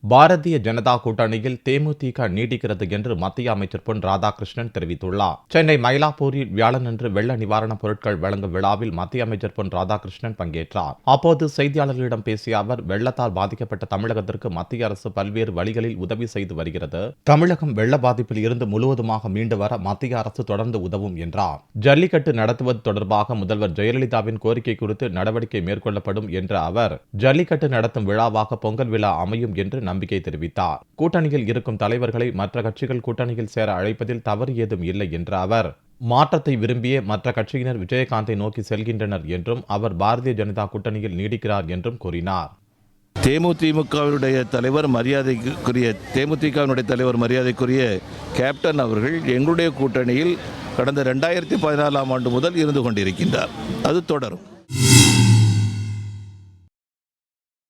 பாரதிய ஜனதா கூட்டணியில் தேமுதிக நீடிக்கிறது என்று மத்திய அமைச்சர் பொன் ராதாகிருஷ்ணன் தெரிவித்துள்ளார். சென்னை மயிலாப்பூரில் வியாழனன்று வெள்ள நிவாரணப் பொருட்கள் வழங்கும் விழாவில் மத்திய அமைச்சர் பொன் ராதாகிருஷ்ணன் பங்கேற்றார். அப்போது செய்தியாளர்களிடம் பேசிய அவர், வெள்ளத்தால் பாதிக்கப்பட்ட தமிழகத்திற்கு மத்திய அரசு பல்வேறு வழிகளில் உதவி செய்து வருகிறது. தமிழகம் வெள்ள பாதிப்பில் இருந்து முழுவதுமாக மீண்டு வர மத்திய அரசு தொடர்ந்து உதவும் என்றார். ஜல்லிக்கட்டு நடத்துவது தொடர்பாக முதல்வர் ஜெயலலிதாவின் கோரிக்கை குறித்து நடவடிக்கை மேற்கொள்ளப்படும் என்ற அவர், ஜல்லிக்கட்டு நடத்தும் விழாவாக பொங்கல் விழா அமையும் என்று நம்பிக்கை தெரிவித்தார். கூட்டணியில் இருக்கும் தலைவர்களை மற்ற கட்சிகள் கூட்டணியில் சேர அழைப்பதில் தவறு ஏதும் இல்லை என்ற அவர், மாற்றத்தை விரும்பிய மற்ற கட்சியினர் விஜயகாந்தை நோக்கி செல்கின்றனர் என்றும் அவர் பாரதிய ஜனதா கூட்டணியில் நீடிக்கிறார் என்றும் கூறினார். தேமுதிகவினுடைய தலைவர் மரியாதைக்குரிய கேப்டன் அவர்கள் எங்களுடைய கூட்டணியில் கடந்த 2014 ஆண்டு முதல் இருந்து கொண்டிருக்கின்றார். அது தொடரும்.